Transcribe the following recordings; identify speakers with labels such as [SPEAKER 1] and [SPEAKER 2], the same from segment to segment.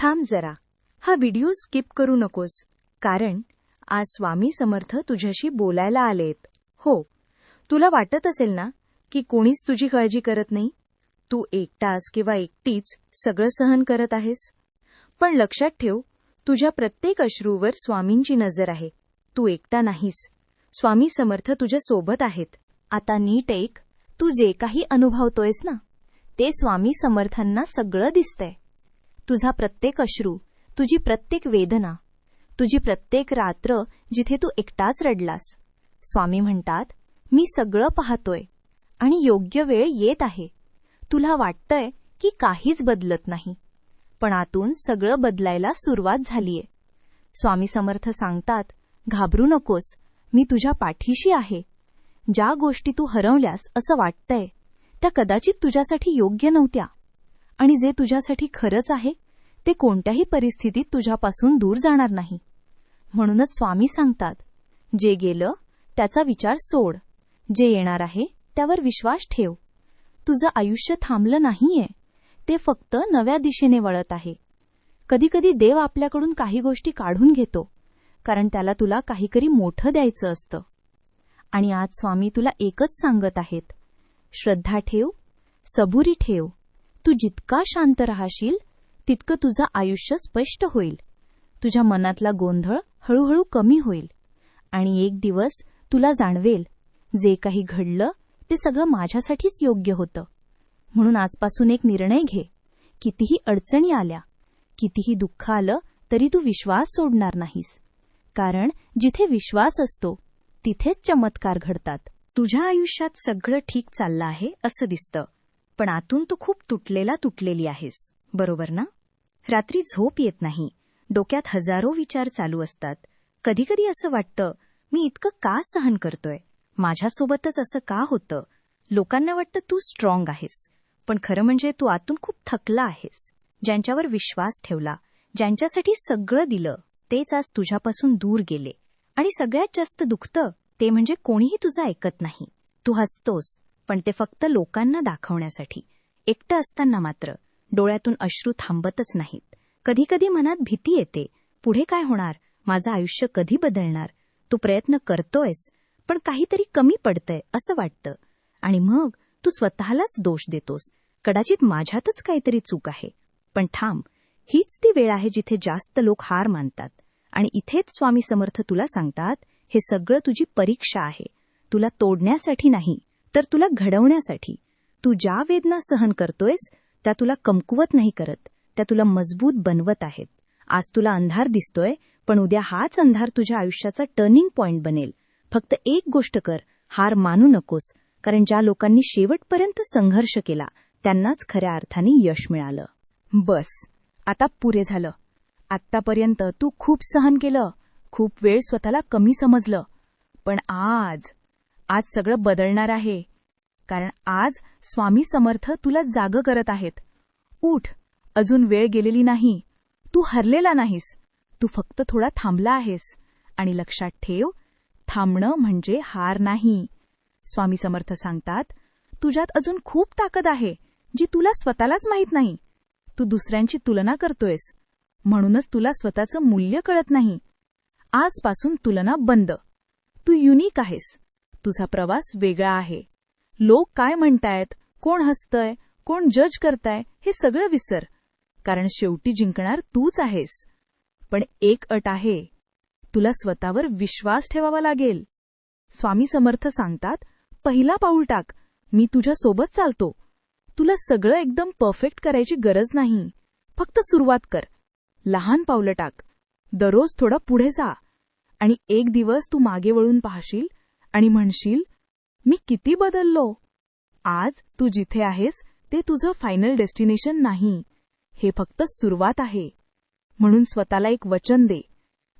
[SPEAKER 1] थांब जरा, हा व्हिडिओ स्किप करू नकोस, कारण आज स्वामी समर्थ तुझ्याशी बोलायला आलेत. हो, तुला वाटत असेल ना की कोणीच तुझी काळजी करत नाही, तू एकटाच किंवा एकटीच सगळं सहन करत आहेस. पण लक्षात ठेव, तुझ्या प्रत्येक अश्रूवर स्वामींची नजर आहे. तू एकटा नाहीस, स्वामी समर्थ तुझ्या सोबत आहेत. आता नीट ऐक, तू जे काही अनुभवतोयस ना, ते स्वामी समर्थांना सगळं दिसतंय. तुझा प्रत्येक अश्रू, तुझी प्रत्येक वेदना, तुझी प्रत्येक रात्र जिथे तू एकटाच रडलास. स्वामी म्हणतात, मी सगळं पाहतोय आणि योग्य वेळ येत आहे. तुला वाटतंय की काहीच बदलत नाही, पण आतून सगळं बदलायला सुरुवात झालीये. स्वामी समर्थ सांगतात, घाबरू नकोस, मी तुझ्या पाठीशी आहे. ज्या गोष्टी तू हरवल्यास असं वाटतंय, त्या कदाचित तुझ्यासाठी योग्य नव्हत्या, आणि जे तुझ्यासाठी खरंच आहे ते कोणत्याही परिस्थितीत तुझ्यापासून दूर जाणार नाही. म्हणूनच स्वामी सांगतात, जे गेलं त्याचा विचार सोड, जे येणार आहे त्यावर विश्वास ठेव. तुझं आयुष्य थांबलं नाहीये, ते फक्त नव्या दिशेने वळत आहे. कधीकधी देव आपल्याकडून काही गोष्टी काढून घेतो, कारण त्याला तुला काहीतरी मोठं द्यायचं असतं. आणि आज स्वामी तुला एकच सांगत आहेत, श्रद्धा ठेव, सबुरी ठेव. तू जितका शांत राहशील तितकं तुझं आयुष्य स्पष्ट होईल. तुझ्या मनातला गोंधळ हळूहळू कमी होईल, आणि एक दिवस तुला जाणवेल, जे काही घडलं ते सगळं माझ्यासाठीच योग्य होतं. म्हणून आजपासून एक निर्णय घे. कितीही अडचणी आल्या, कितीही दुःख आलं तरी तू विश्वास सोडणार नाहीस, कारण जिथे विश्वास असतो तिथेच चमत्कार घडतात. तुझ्या आयुष्यात सगळं ठीक चाललं आहे असं दिसतं, पण आतून तू खूप तुटलेली आहेस, बरोबर ना? रात्री झोप येत नाही, डोक्यात हजारो विचार चालू असतात. कधीकधी असं वाटतं, मी इतकं का सहन करतोय? माझ्यासोबतच असं का होतं? लोकांना वाटतं तू स्ट्रॉंग आहेस, पण खरं म्हणजे तू आतून खूप थकला आहेस. ज्यांच्यावर विश्वास ठेवला, ज्यांच्यासाठी सगळं दिलं, तेच आज तुझ्यापासून दूर गेले. आणि सगळ्यात जास्त दुखतं ते म्हणजे कोणीही तुझं ऐकत नाही. तू हसतोस, पण ते फक्त लोकांना दाखवण्यासाठी. एकटं असताना मात्र डोळ्यातून अश्रू थांबतच नाहीत. कधीकधी मनात भीती येते, पुढे काय होणार, माझं आयुष्य कधी बदलणार? तू प्रयत्न करतोयस, पण काहीतरी कमी पडतंय असं वाटतं. आणि मग तू स्वतःलाच दोष देतोस, कदाचित माझ्यातच काहीतरी चूक आहे. पण थांब, हीच ती वेळ आहे जिथे जास्त लोक हार मानतात. आणि इथेच स्वामी समर्थ तुला सांगतात, हे सगळं तुझी परीक्षा आहे. तुला तोडण्यासाठी नाही, तर तुला घडवण्यासाठी. तू ज्या वेदना सहन करतोयस त्या तुला कमकुवत नाही करत, त्या तुला मजबूत बनवत आहेत. आज तुला अंधार दिसतोय, पण उद्या हाच अंधार तुझ्या आयुष्याचा टर्निंग पॉइंट बनेल. फक्त एक गोष्ट कर, हार मानू नकोस, कारण ज्या लोकांनी शेवटपर्यंत संघर्ष केला त्यांनाच खऱ्या अर्थाने यश मिळालं. बस, आता पुरे झालं. आत्तापर्यंत तू खूप सहन केलं, खूप वेळ स्वतःला कमी समजलं, पण आज सगळं बदलणार आहे. कारण आज स्वामी समर्थ तुला जागं करत आहेत. उठ, अजून वेळ गेलेली नाही. तू हरलेला नाहीस, तू फक्त थोडा थांबला आहेस. आणि लक्षात ठेव, थांबणं म्हणजे हार नाही. स्वामी समर्थ सांगतात, तुझ्यात अजून खूप ताकद आहे जी तुला स्वतःलाच माहीत नाही. तू दुसऱ्यांची तुलना करतोयस, म्हणूनच तुला स्वतःचं मूल्य कळत नाही. आजपासून तुलना बंद. तू युनिक आहेस. तुझा प्रवास वेगळा आहे. लोक काय म्हणतायत, कोण हसतंय, कोण जज करताय, हे सगळं विसर, कारण शेवटी जिंकणार तूच आहेस. पण एक अट आहे, तुला स्वतःवर विश्वास ठेवावा लागेल. स्वामी समर्थ सांगतात, पहिला पाऊल टाक, मी तुझ्या सोबत चालतो. तुला सगळं एकदम परफेक्ट करायची गरज नाही, फक्त सुरुवात कर. लहान पावलं टाक, दररोज थोडा पुढे जा, आणि एक दिवस तू मागे वळून पाहशील आणि म्हणशील, मी किती बदललो. आज तू जिथे आहेस ते तुझं फायनल डेस्टिनेशन नाही, हे फक्त सुरुवात आहे. म्हणून स्वतःला एक वचन दे,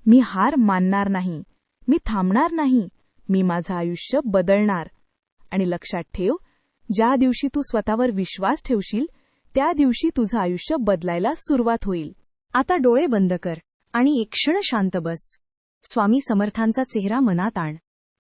[SPEAKER 1] मी हार मानणार नाही, मी थांबणार नाही, मी माझं आयुष्य बदलणार. आणि लक्षात ठेव, ज्या दिवशी तू स्वतःवर विश्वास ठेवशील त्या दिवशी तुझं आयुष्य बदलायला सुरुवात होईल. आता डोळे बंद कर आणि एक क्षण शांत बस. स्वामी समर्थांचा चेहरा मनात आण.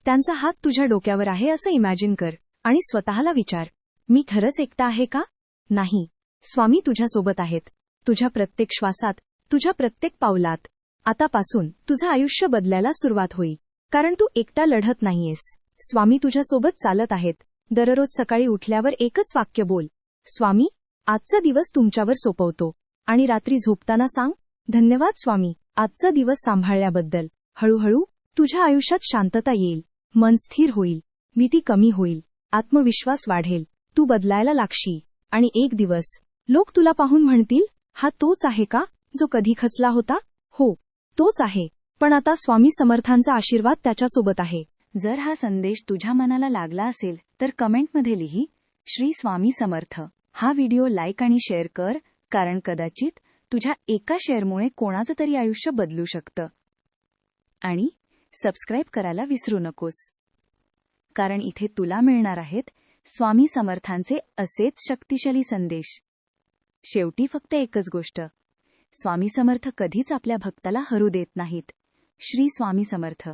[SPEAKER 1] त्यांचा हात तुझ्या डोक्यावर आहे असं इमॅजिन कर आणि स्वतःला विचार, मी खरंच एकटा आहे का? नाही, स्वामी तुझ्यासोबत आहेत. तुझ्या प्रत्येक श्वासात, तुझ्या प्रत्येक पावलात. आतापासून तुझं आयुष्य बदलायला सुरुवात होईल. कारण तू एकटा लढत नाहीयेस. स्वामी तुझ्यासोबत चालत आहेत. दररोज सकाळी उठल्यावर एकच वाक्य बोल, स्वामी, आजचा दिवस तुमच्यावर सोपवतो. आणि रात्री झोपताना सांग, धन्यवाद स्वामी, आजचा दिवस सांभाळल्याबद्दल. हळूहळू तुझ्या आयुष्यात शांतता येईल, मन स्थिर होईल, भीती कमी होईल, आत्मविश्वास वाढेल, तू बदलायला लागशी. आणि एक दिवस लोक तुला पाहून म्हणतील, हा तोच आहे का जो कधी खचला होता? हो, तोच आहे, पण आता स्वामी समर्थांचा आशीर्वाद त्याच्यासोबत आहे. जर हा संदेश तुझ्या मनाला लागला असेल तर कमेंटमध्ये लिही, श्री स्वामी समर्थ. हा व्हिडिओ लाईक आणि शेअर कर, कारण कदाचित तुझ्या एका शेअरमुळे कोणाचं तरी आयुष्य बदलू शकतं. आणि सबस्क्राईब करायला विसरू नकोस, कारण इथे तुला मिळणार आहेत स्वामी समर्थांचे असेच शक्तिशाली संदेश. शेवटी फक्त एकच गोष्ट, स्वामी समर्थ कधीच आपल्या भक्ताला हरू देत नाहीत. श्री स्वामी समर्थ.